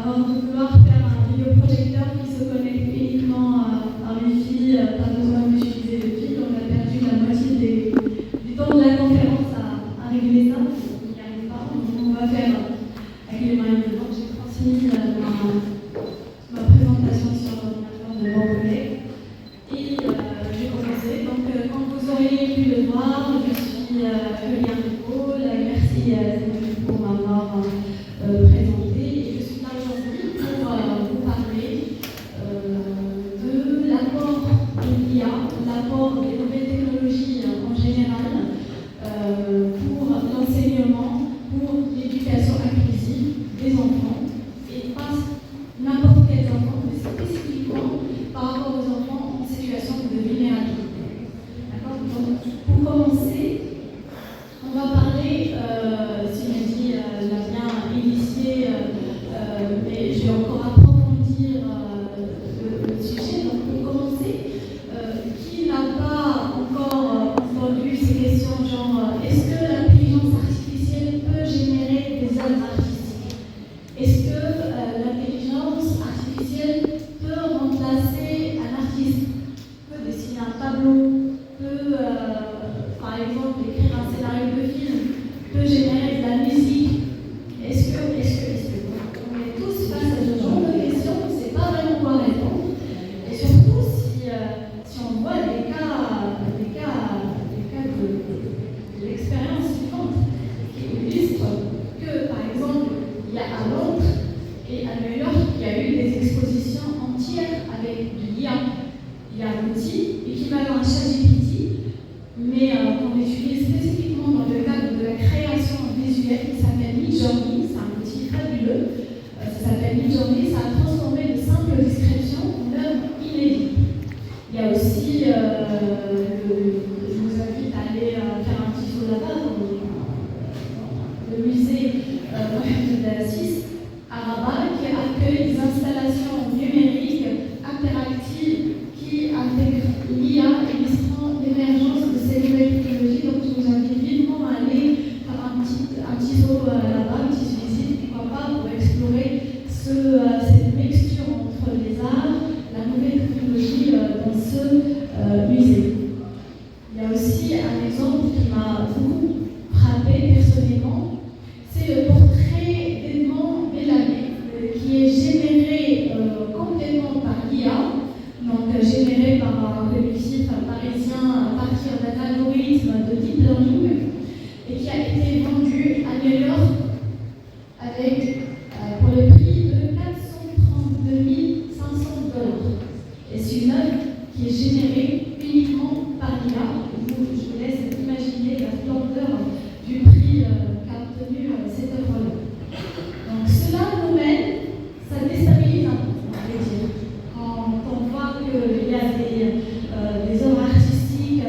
avant de vouloir faire un vidéoprojecteur qui se connecte uniquement par Wi-Fi, pas besoin d'utiliser le fil. On a perdu la moitié du temps de la conférence à régler ça. On n'y arrive pas. Donc on va faire avec les moyens de bord. J'ai transmis ma présentation sur l'ordinateur de mon collègue. Et j'ai commencé. Donc quand vous auriez pu le voir, je suis Julia Rico. Merci pour m'avoir présenté. Et je suis là aujourd'hui pour vous parler de l'apport de l'IA, l'apport des nouvelles technologies en général pour l'enseignement, pour l'éducation inclusive des enfants, et pas n'importe quels enfants, mais spécifiquement par rapport aux enfants en situation de vulnérabilité. D'accord ? Donc, pour commencer, on va parler, Sylvie l'a bien initié, mais je vais encore approfondir le sujet. Donc, pour commencer, qui n'a pas encore entendu ces questions, genre est-ce que l'intelligence artificielle peut générer des œuvres artistiques? Est-ce que l'intelligence artificielle peut remplacer un artiste, peut dessiner un tableau, peut, par exemple, écrire un scénario de film, peut générer de la musique? Est-ce que on est tous face à ce genre de questions, on ne sait pas vraiment quoi répondre. Et surtout, si on voit des cas de l'expérience suivante qui illustrent que, par exemple, il y a à Londres et à New York, il y a eu des expositions entières avec de l'IA. Il y a un outil équivalent à ChatGPT, mais qu'on utilise spécifiquement dans le cadre de la création visuelle qui s'appelle Midjourney. C'est un outil fabuleux. Ça s'appelle Midjourney. Ça a transformé de simples descriptions en œuvres inédites. Il y a aussi, je vous invite à aller faire un petit tour là-bas, dans le musée de la Suisse à Rabat, qui accueille des installations numériques interactives qui intègrent l'IA, illustrant l'émergence de ces nouvelles technologies. Donc, je vous invite vivement à aller faire un petit saut là-bas, une petite visite, pourquoi pas, pour explorer cette mixture entre les arts, la nouvelle technologie dans ce musée. Il y a aussi un exemple qui m'a beaucoup frappé personnellement, c'est le portrait d'Edmond Bellamé, qui est généré complètement par l'IA, donc généré par un collectif parisien à partir d'un algorithme de deep learning, et qui a été vendu à New York avec, pour le prix de 432 500 $. Et c'est une œuvre qui est générée uniquement par l'IA. Je vous laisse imaginer la splendeur du prix qu'a obtenu cette œuvre-là. Donc cela nous mène, ça déstabilise un peu, on va dire. Quand on voit qu'il y a des œuvres artistiques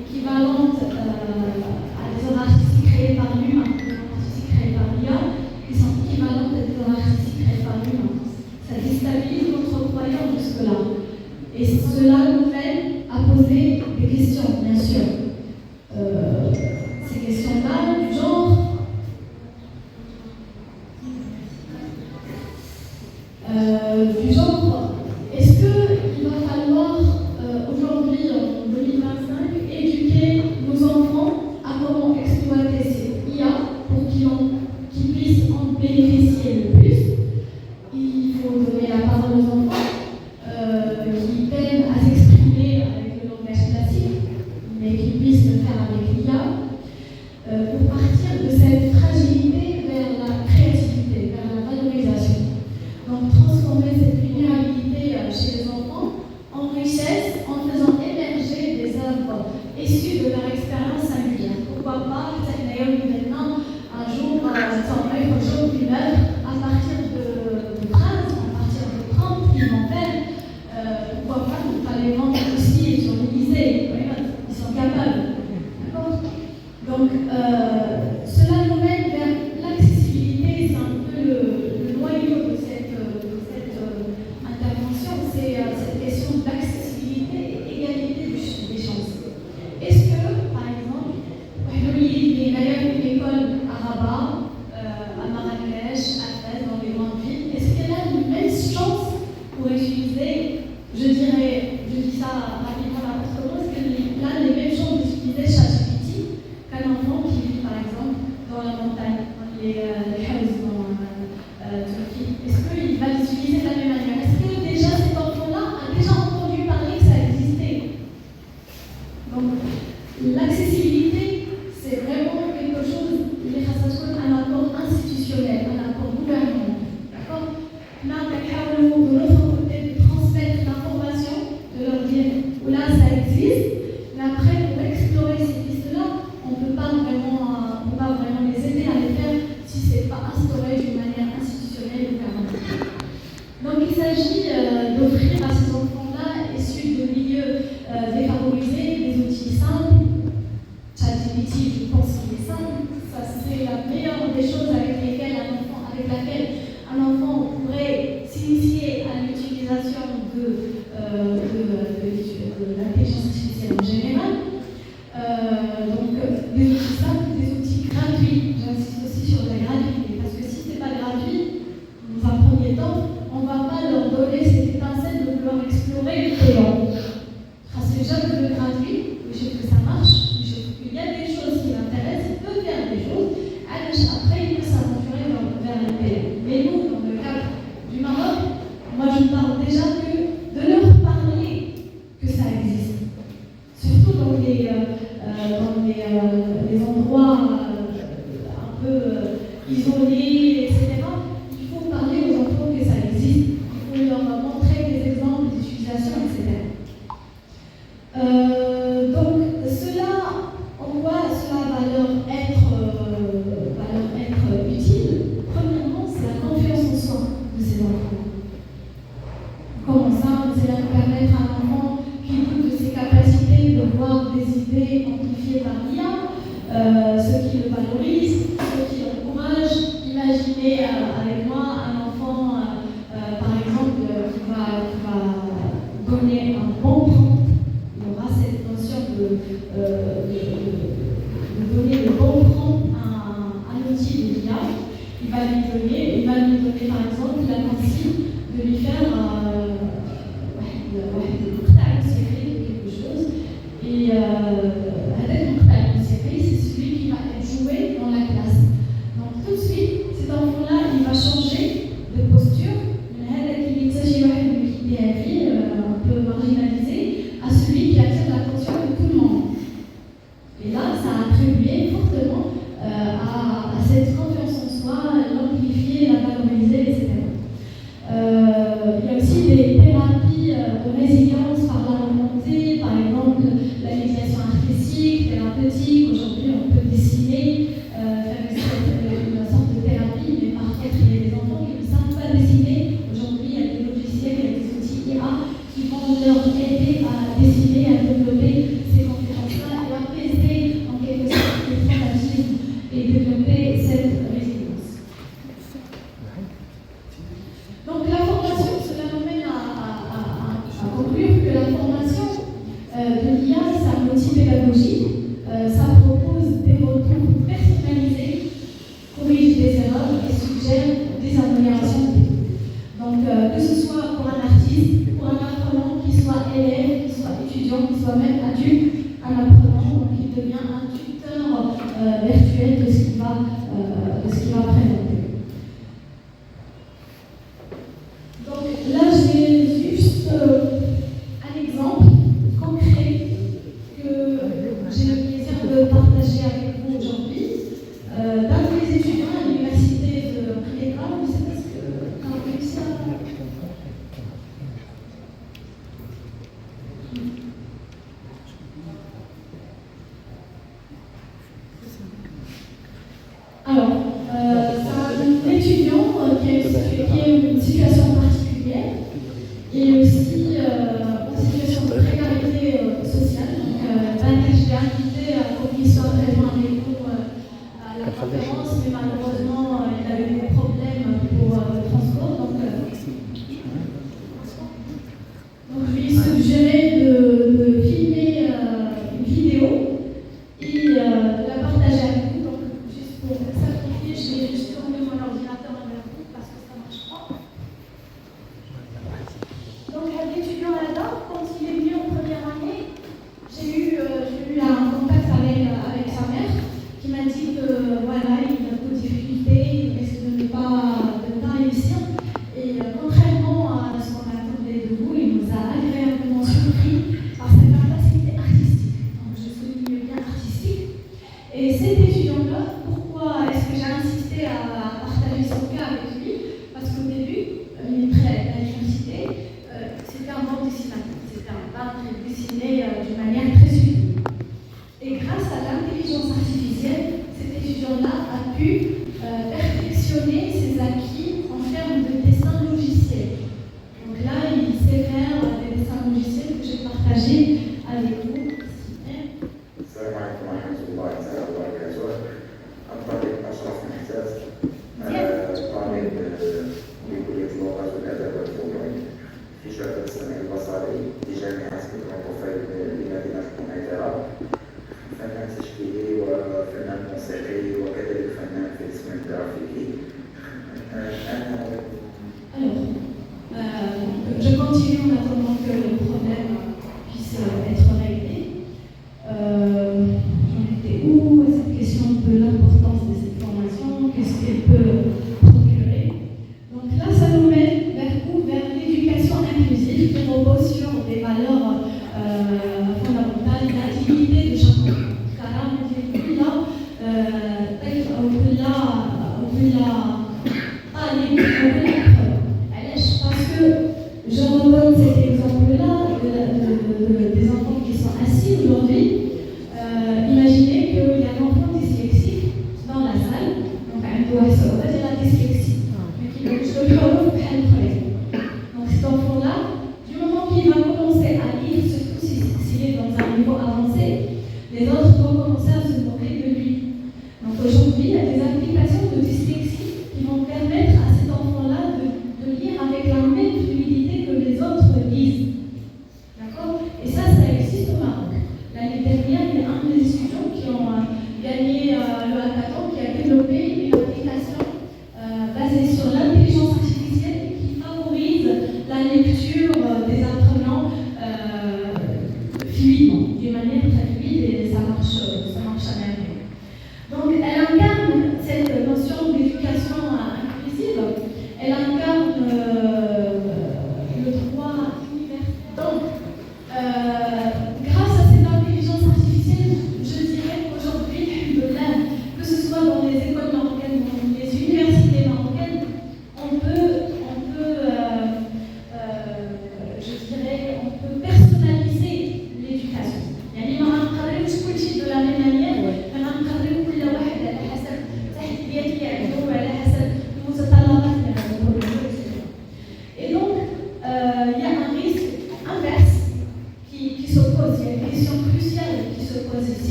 équivalentes à des œuvres artistiques créées par l'humain, des œuvres artistiques créées par l'IA, qui sont équivalentes à des œuvres artistiques créées par l'humain. Ça déstabilise notre croyance jusque-là. Et cela nous mène à poser des questions, bien sûr. Ces questions-là, du genre, est-ce qu'il va falloir aujourd'hui, en 2025, éduquer nos enfants à comment exploiter ces IA pour qu'ils puissent en bénéficier le plus? Il faut donner la parole aux enfants qui peinent à s'exprimer avec le langage classique, mais qui puissent le faire avec l'IA, pour partir de cette fragilité vers la créativité, vers la valorisation. Donc transformer cette vulnérabilité ça rapidement la performance, que là, les mêmes gens utilisaient ChatGPT qu'un enfant qui vit, par exemple, dans la montagne, dans les houses dans Turquie. Est-ce qu'il va l'utiliser de la même manière? Est-ce que déjà cet enfant-là a déjà entendu parler que ça existait? Donc, l'accessibilité, c'est vraiment quelque chose, les rassasios, un apport institutionnel, un apport gouvernemental. D'accord? Là, de l'autre côté, de transmettre l'information, de leur dire où là ça existe, mais après, pour explorer ces pistes-là, on ne peut pas vraiment les aider à les faire si ce n'est pas instauré d'une manière institutionnelle ou permanente. Donc, il s'agit d'offrir à ces enfants-là, issus de milieux défavorisés, des outils simples. ChatGPT, je pense qu'il est simple. Ça, c'est la meilleure des choses avec laquelle un enfant pourrait s'initier à l'utilisation de l'intelligence artificielle en général. Donc, des outils simples, des outils gratuits. J'insiste aussi sur la gratuité, parce que si ce n'est pas gratuit, dans un premier temps, on ne va pas leur donner cette étincelle de vouloir explorer le payant. Parce que jamais le gratuit, je sais que ça marche, je sais qu'il y a des choses qui l'intéressent, il peut faire des choses, après il peut s'aventurer vers le payant. Mais nous, dans le cadre du Maroc, moi je parle déjà de leur parler que ça existe. Surtout dans les endroits un peu isolés, etc. Il faut parler aux enfants que ça existe. Il faut leur montrer des exemples d'utilisation, etc. Donc, en quoi cela va leur être utile? Premièrement, c'est la confiance en soi de ces enfants. Comment ça? C'est là de permettre à un enfant qui doute de ses capacités de voir des idées amplifiées par l'IA, ce qui le valorise, ce qui l'encourage. Imaginez avec moi un enfant, par exemple, qui va donner un bon prompt. Il aura cette notion de donner le bon prompt à un outil de l'IA. Il va lui donner par exemple la consigne de lui faire quelque chose. Et c'est celui qui va être joué dans la classe. Donc tout de suite, cet enfant-là, il va changer de posture. Il s'agit un peu marginalisé à celui qui attire l'attention de tout le monde. Et là, ça a attribué fortement à cette confiance en soi, l'amplifier, la valoriser, etc. Il y a aussi des thérapies de résilience par la remontée, par exemple la médiation artistique, thérapeutique. Aujourd'hui, on peut dessiner, faire une sorte de thérapie, mais par contre, il y a des enfants qui ne savent pas dessiner. Aujourd'hui, il y a des logiciels, il y a des outils IA qui vont leur aider à dessiner, à développer ces compétences-là et apaiser en quelque sorte les traumatismes et développer cette résilience. Donc la formation, cela m'amène à conclure que la formation de l'IA, c'est un outil pédagogique. Ça propose des retours personnalisés, corrige des erreurs et suggère des améliorations. Donc que ce soit pour un artiste, pour un apprenant, qui soit élève, qui soit étudiant, qui soit même adulte, un apprenant qui devient un tuteur virtuel de ce qu'il va présenter. Donc là, j'ai juste un exemple concret que j'ai le plaisir de partager avec vous aujourd'hui. D'un de mes étudiants à l'université de Prédégrave, je ne sais pas ce que tu as réussi à faire.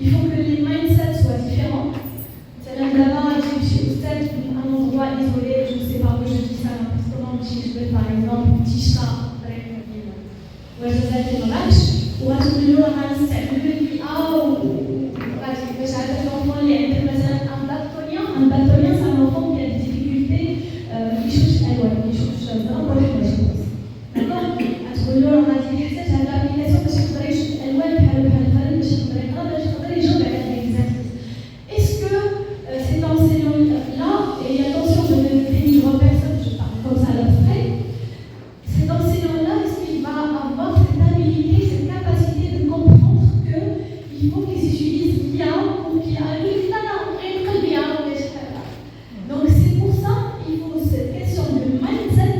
Il faut que les mindsets soient différents. C'est-à-dire d'abord, je suis peut-être à un endroit isolé, je ne sais pas où je dis ça, parce que moi, je vais par exemple, Tishka, وجزات المغش وتقولوا غنستعملوا البيئة باش هذا الانفون اللي عنده مثلا ان باتوليان سا انفون qui a des difficultés ما كيشوفش الالوان ما كيشوفش الزرق ولا الحوايج داكوغ تقولوا له غادي يحتاج هاد الابليكاسيون باش يقدر يشوف الالوان بحال الفرد باش يقدر يقرا باش يقدر يجاوب على هاد ليكزارسيس est-ce que cet enseignant là et attention je ne dénigre personne je parle comme ça à l'abstrait cet enseignant là est-ce qu'il va avoir cette habilité, cette capacité de comprendre qu'il faut qu'ils utilisent bien pour qu'il arrive à être bien. Donc c'est pour ça qu'il faut cette question de mindset,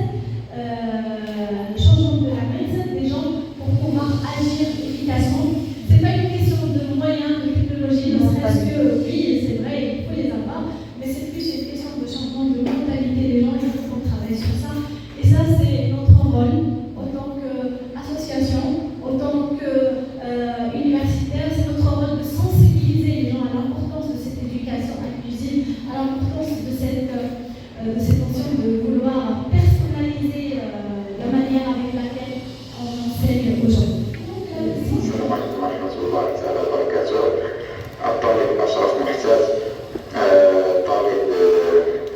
le changement de la mindset des gens pour pouvoir agir efficacement. Ce n'est pas une question de moyens, de technologie, ne serait-ce que oui, c'est vrai, il faut les avoir, mais c'est plus une question de changement de mentalité des gens, il faut qu'on travaille sur ça. Et ça c'est notre rôle. Autant qu'universitaire, c'est notre rôle de sensibiliser les gens à l'importance de cette éducation inclusive, à l'importance de cette notion de vouloir personnaliser la manière avec laquelle on enseigne aux gens. السلام عليكم ورحمة الله تعالى وبركاته. الطالب أشرف محتاج طالب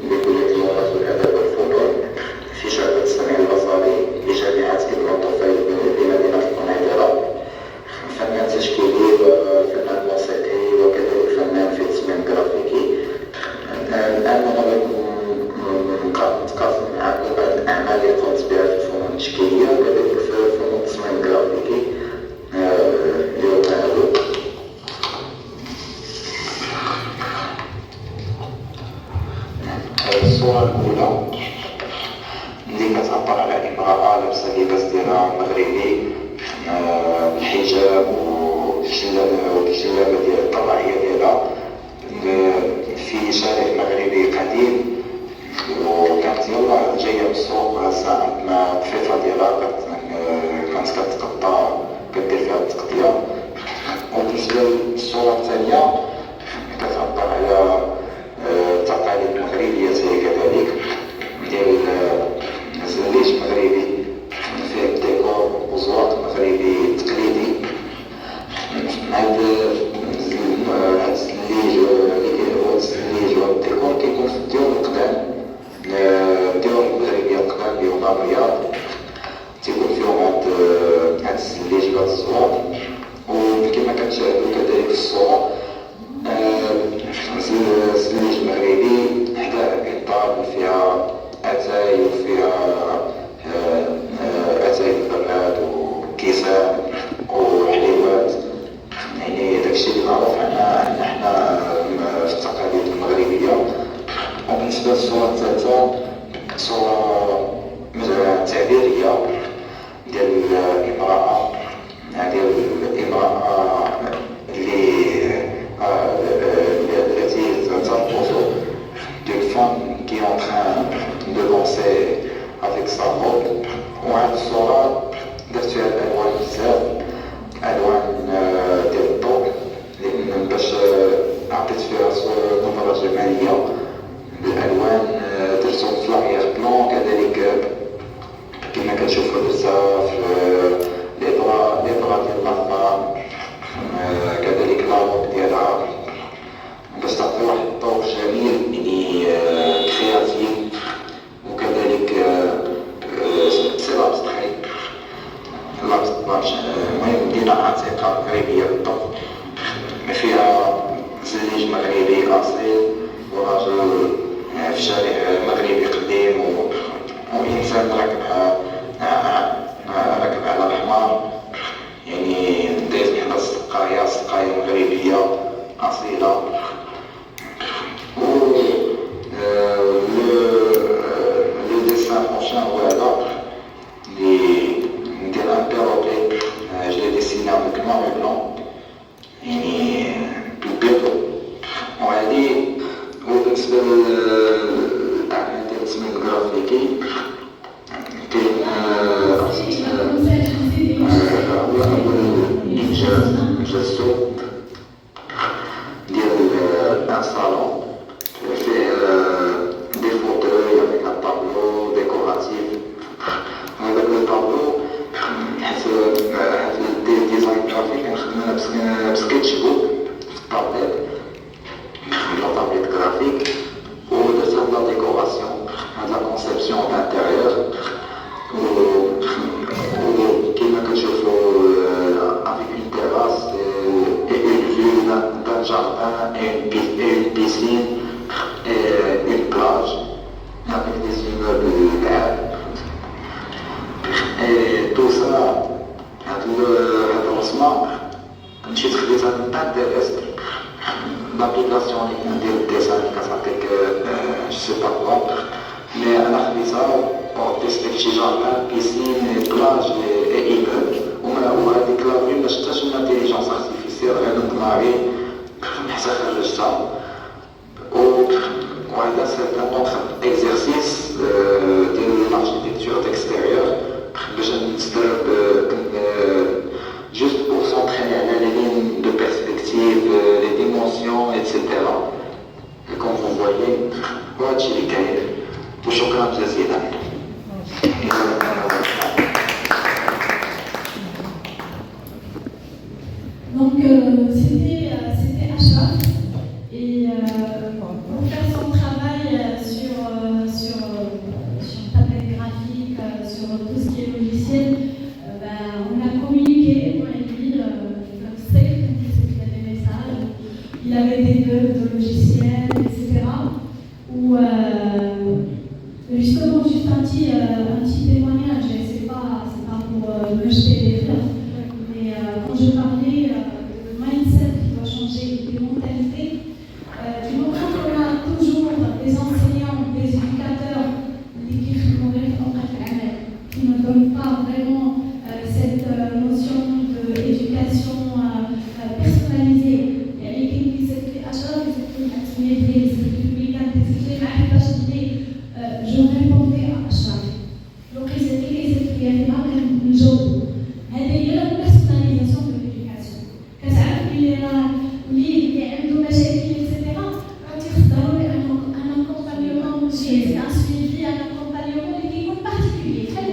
بكلية اللغات والأدب والفنون في شعبة السميع البصري بجامعة ابن الطفيل بمدينة القنيطرة. فنان تشكيلي وفنان موسيقي وكذلك فنان في التصميم الجرافيكي. الآن أنا نتقاسم معكم بعض الأعمال اللي قمت بها في الفنون التشكيلية وكذلك في فنون التصميم الجرافيكي. الصورة الأولى اللي كتعبر على امرأة لابسة لباس ديالها مغربي بالحجاب والجلابة ديال الطبيعية ديالها في شارع مغربي قديم، وكانت يلاه جاية من السوق هازة مع الضفيفة ديالها كانت كتقطع كدير فيها التقطية. وبالنسبة للصورة الثانية كتعبر على التقاليد المغربية كذلك ديال زليج مغربي فيه الديكور وزواق مغربي تقليدي. هاد الزليج والديكور كيكون في الديور القدام، الديور المغربية القدام اللي هما الرياض تيكون فيهم هاد الزليج وهاد الزواق. وكما كتشاهدوا كذلك في الصورة زليج مغربي حدا الدار فيها أتاي وفيها أتاي البراد وكيسان وحليوات، يعني داكشي اللي معروف عنا حنا في التقاليد المغربية. وبالنسبة للصورة الثالثة صورة تعبيرية ديال امرأة، ديال امرأة التي ترقص، d'une femme qui est en train de danser avec sa robe. وهاد الصورة درت فيها الألوان بزاف، ألوان ديال الضوء لأن باش عطيت فيها نظرة جمالية. الألوان درتهم في لاغيير بلون، كذلك كما كتشوفوا درتها في لي برا ديال لاطا، كذلك لاروب ديالها باش تعطي واحد الضوء جميل يعني كرياتيف. وكذلك سي لابس تخيل لابس باش المهم مدينة عتيقة مغربية بالضبط، فيها زليج مغربي أصيل وراجل في شارع مغربي قديم وإنسان راكب على الحمار، يعني دايز بحال سقاية مغربية أصيلة. le dessin prochain هو هذا اللي ندير ان بيروقي، je l'ai dessiné avec noir et blanc يعني بالبيض. وهذه وبالنسبة للأعمال ديال التصميم الجرافيكي كاين هو أول إنجاز أنجزتو شي جاردان بيسين بلاج اي ايموبل وهذيك لا في ما شفتهاش من انتيليجونس ارتيفيسيال غير نطلع حتى خرجتها وهذا سي ان اونتر اكزرسيس ديال لاركتيكتور ديكستيريور باش نسترب juste pour s'entraîner à les lignes de perspective, les dimensions, etc. Et comme vous voyez, voilà ce qui est. وشكرا جزيلا. Donc c'était Ashraf et pour faire son travail sur tablette graphique, sur tout ce qui est logiciel, on a communiqué avec lui, comme c'est qu'il avait des messages, il avait des bugs de logiciels, etc. Où justement juste un petit témoignage, c'est pas pour me jeter les fleurs, mais quand je parlais de mindset qui doit changer, des mentalités, du moment qu'on a toujours des enseignants, des éducateurs, qui ne donnent pas vraiment cette notion d'éducation personnalisée. Je répondais à chaque. Donc, il s'est dit qu'il y avait pas une chose. Elle est la personnalisation de l'éducation. Quand ça a été etc. Quand il se donne un accompagnement, un suivi, un accompagnement qui est particulier. Très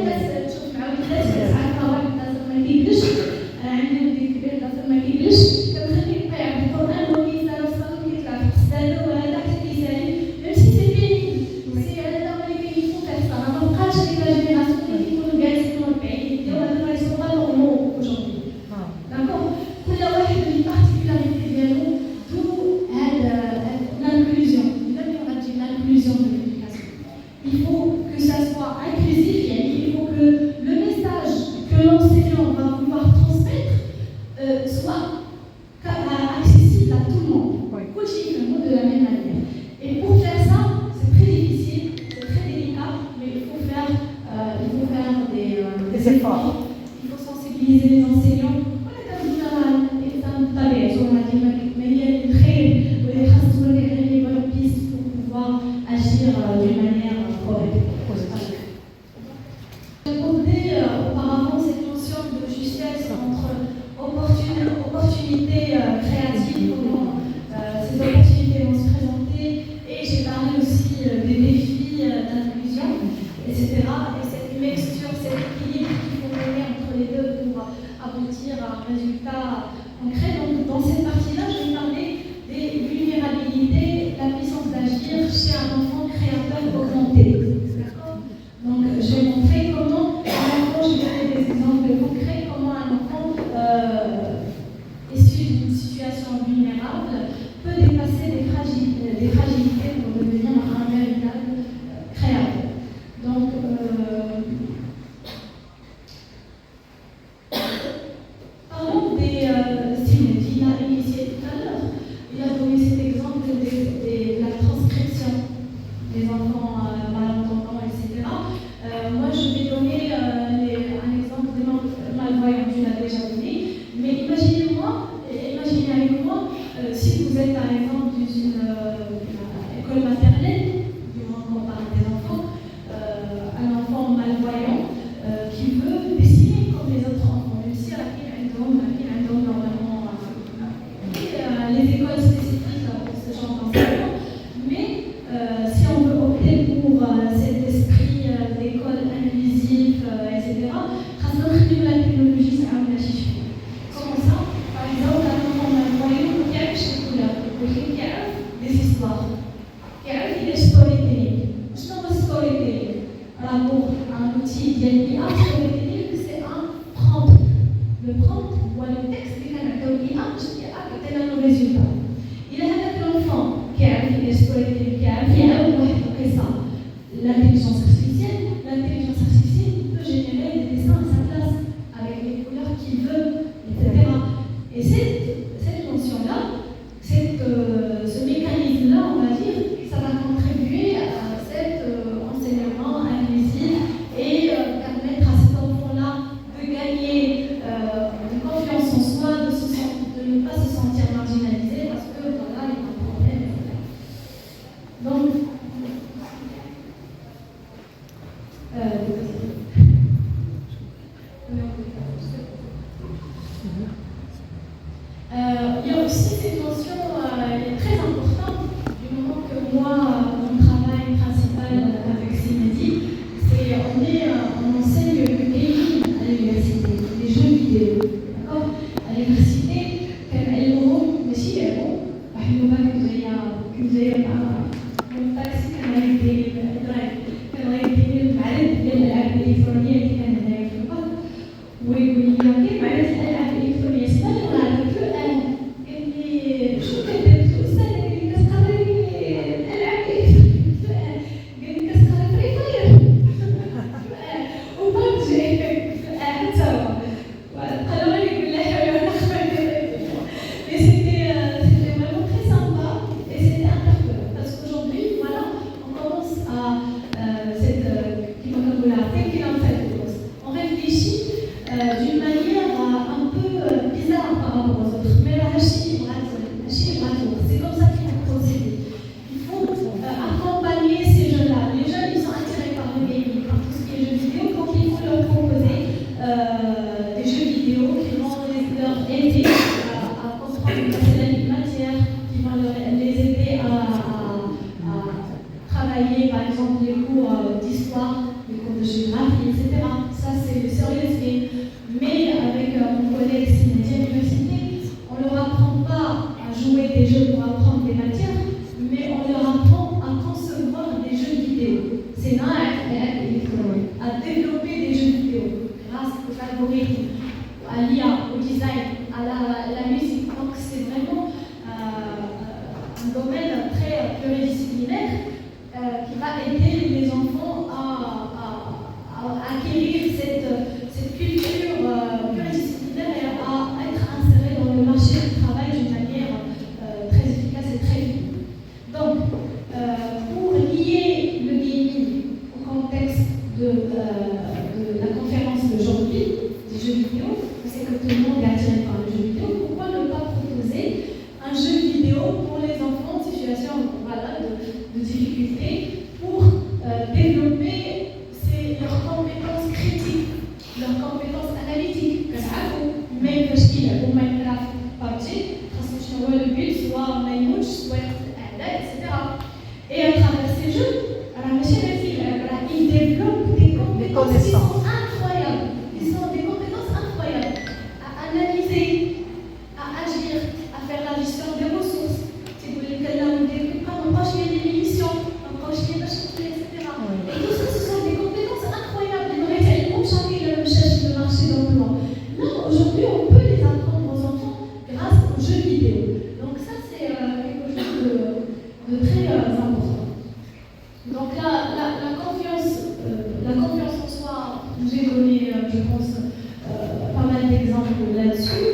et Il y a aussi cette notion très importante du moment que moi, mon travail principal avec CIMEDI, c'est on enseigne le gaming à l'université, les jeux vidéo. D'accord. À l'université, elles n'ont pas si elles ont, التاكسي كان غيدير الدرايف كان غيدير معرض ديال الالعاب الالكترونيه اللي كان هنايا في البحر ويقول لي كاين معرض الالعاب الالكترونيه سمعت على الفؤاد قال لي شنو كدير في الاستاذ قال لي كتقري الالعاب الالكترونيه فؤاد قال لي كتقري فري فاير وبابجي حتى هو قالوا لي يقول لها حاولي ولا خفيت mais c'était vraiment très sympa et c'était interpellant parce qu'aujourd'hui voilà on commence à on réfléchit d'une manière un peu bizarre par rapport aux autres mais la c'est comme ça qu'il faut procéder. Il faut accompagner ces jeunes-là. Les jeunes ils sont attirés par le gaming, par tout ce qui est jeux vidéo, donc il faut leur proposer des jeux vidéo qui vont leur aider à comprendre une matière, qui vont les aider à travailler par exemple les cours d'histoire, les cours de géographie, etc. Ça c'est le serious game. Mais avec mon collègue CIMEDI à l'université, on ne leur apprend pas à jouer des jeux pour apprendre des matières, mais on leur apprend à concevoir des jeux vidéo. C'est à développer des jeux vidéo grâce aux algorithmes, à l'IA, au design, à la musique. Donc c'est vraiment un domaine très pluridisciplinaire qui va aider les enfants à acquérir cette culture pluridisciplinaire et à être insérés dans le marché du travail d'une manière très efficace et très vite. Donc, pour lier le gaming au contexte de la conférence d'aujourd'hui, des jeux vidéo, je sais que tout le monde est attiré par les jeux vidéo, pourquoi ne pas proposer un jeu vidéo pour les enfants en situation de difficulté pour développer leurs compétences critiques, leurs compétences analytiques. Même parce qu'il y a au Minecraft PUBG, parce que je vois le but, soit Maïmouch, soit etc. Et à travers ces jeux, ils développent des compétences qui sont incroyables. Ils sont des compétences incroyables à analyser, à agir, à faire la gestion des ressources. Si vous voulez qu'elle a des munitions, etc. Et tout ça, ce sont des compétences incroyables. Ils n'auraient tellement jamais le marché d'emploi. Là, aujourd'hui, on peut les apprendre aux enfants grâce aux jeux vidéo. Donc ça, c'est quelque chose de très important. Donc là, la confiance en soi, j'ai donné, je pense, pas mal d'exemples là-dessus.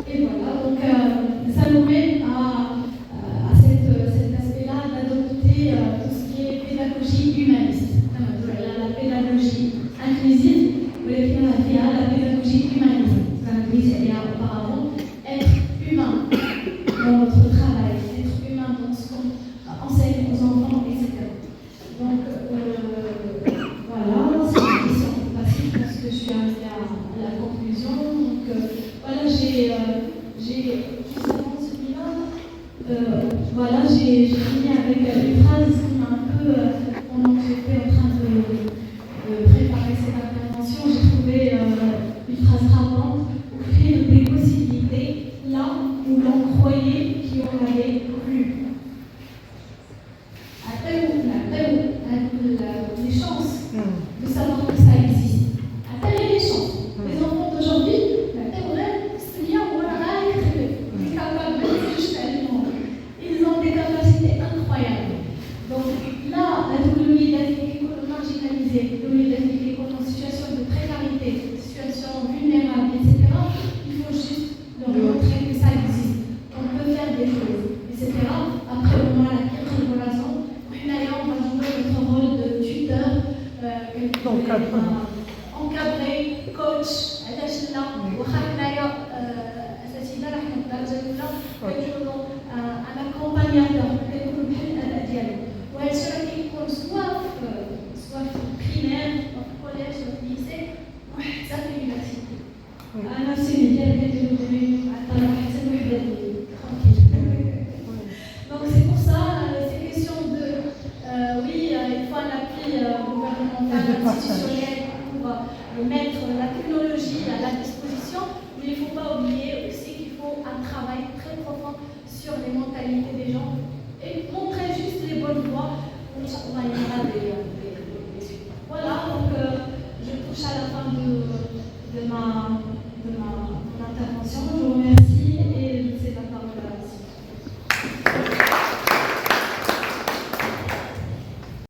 Et voilà, donc ça nous mène à cet aspect-là d'adopter tout ce qui est pédagogie humaniste. La pédagogie inclusive, la pédagogie humaniste. Ça veut dire auparavant être humain dans notre travail, être humain dans ce qu'on enseigne aux enfants, etc. Donc voilà, c'est une question facile parce que je suis arrivée à la conclusion. Donc voilà, j'ai justement celui-là. Voilà, j'ai fini avec une phrase qui m'a un peu, pendant que j'étais en train de préparer cette intervention, j'ai trouvé une phrase frappante: offrir des possibilités là où l'on croyait qu'il y en avait plus. Les chances de savoir que ça existe. Après les chances. Les enfants d'aujourd'hui, ils ont des capacités incroyables. Donc là, marginalisée, en situation de précarité, situation vulnérable, etc., il faut juste leur montrer que ça existe, qu'on peut faire des choses, etc. Après, au moins, la collaboration, on va jouer notre rôle de tuteur, encadré, coach, un accompagnateur, وهذا الشيء كيكون سواء de partage. institutionnel pour mettre la technologie à la disposition, mais il ne faut pas oublier aussi qu'il faut un travail très profond sur les mentalités des gens et montrer juste les bonnes voies. On y aura des